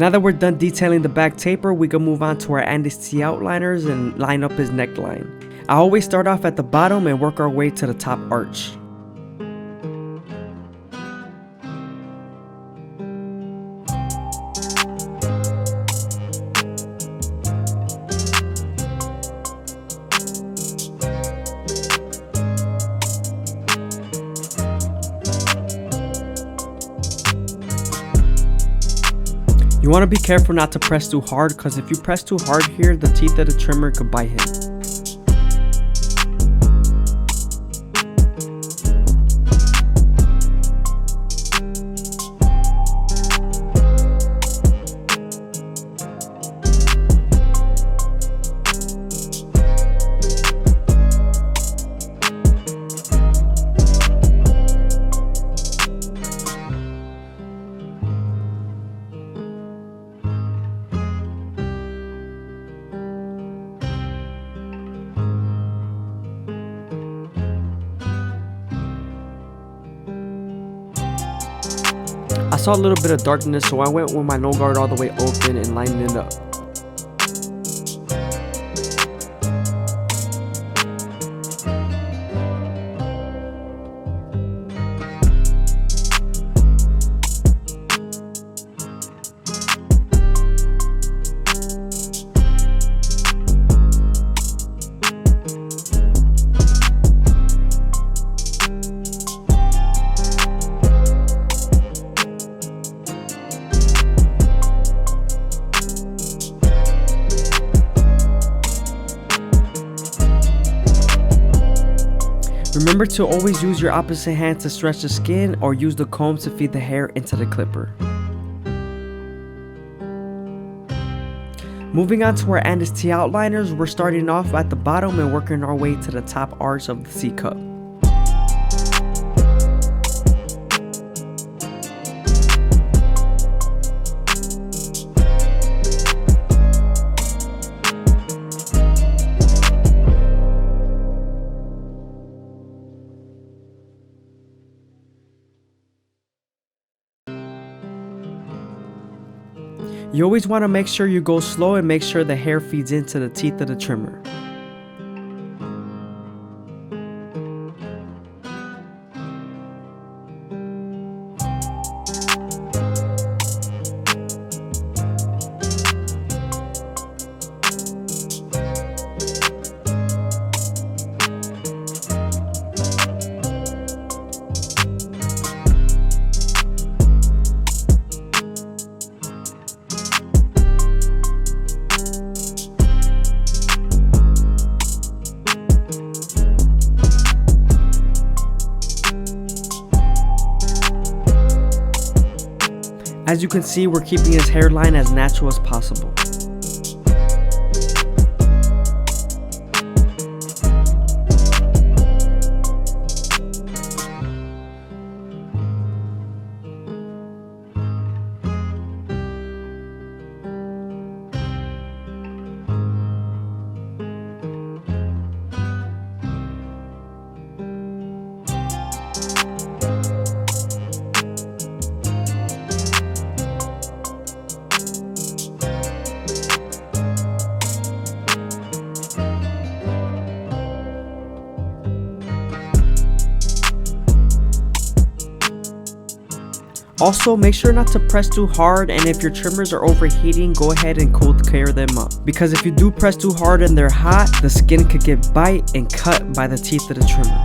Now that we're done detailing the back taper, we can move on to our Andes T outliners and line up his neckline. I always start off at the bottom and work our way to the top arch. You want to be careful not to press too hard, because if you press too hard here, the teeth of the trimmer could bite him. I saw a little bit of darkness, so I went with my no guard all the way open and lined it up. Remember to always use your opposite hand to stretch the skin, or use the comb to feed the hair into the clipper. Moving on to our Andes T outliners, we're starting off at the bottom and working our way to the top arch of the C cup. You always want to make sure you go slow and make sure the hair feeds into the teeth of the trimmer. As you can see, we're keeping his hairline as natural as possible. Also, make sure not to press too hard, and if your trimmers are overheating, go ahead and cold care them up. Because if you do press too hard and they're hot, the skin could get bite and cut by the teeth of the trimmer.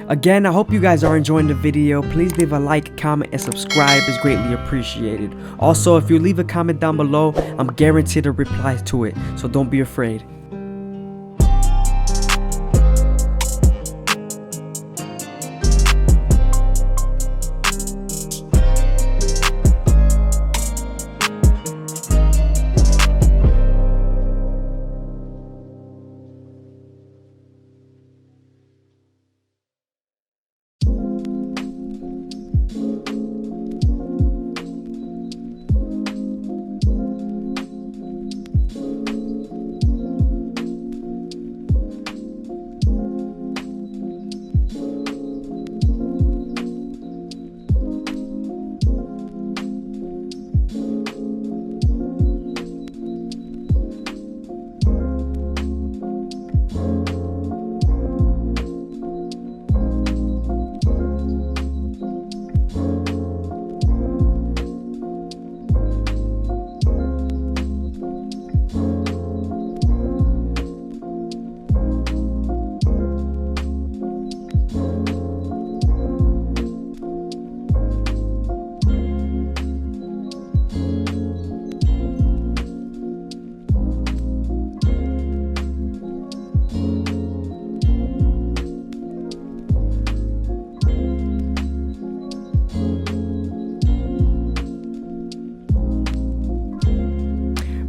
Again, I hope you guys are enjoying the video. Please leave a like, comment, and subscribe. It's greatly appreciated. Also, if you leave a comment down below, I'm guaranteed to reply to it, so don't be afraid.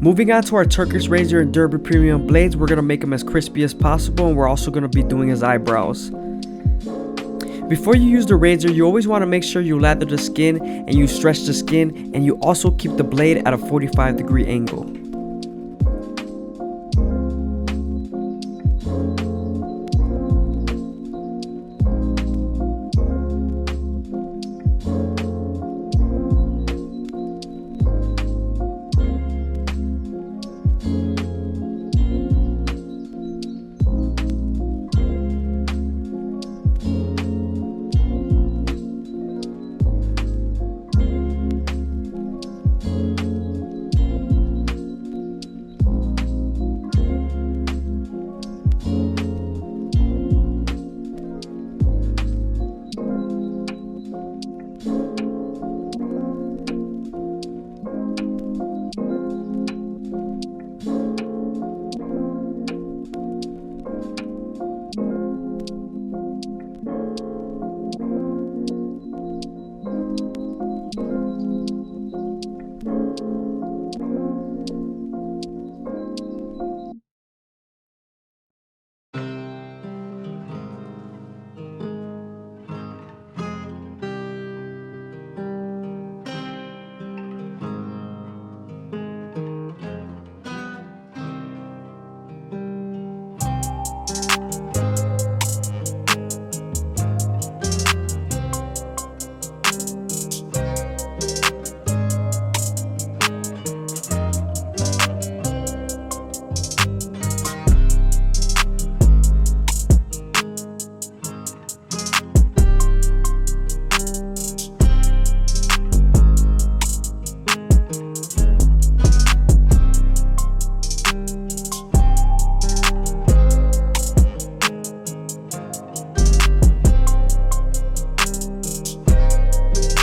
Moving on to our Turkish Razor and Derby Premium blades, we're going to make them as crispy as possible, and we're also going to be doing his eyebrows. Before you use the razor, you always want to make sure you lather the skin and you stretch the skin, and you also keep the blade at a 45-degree angle.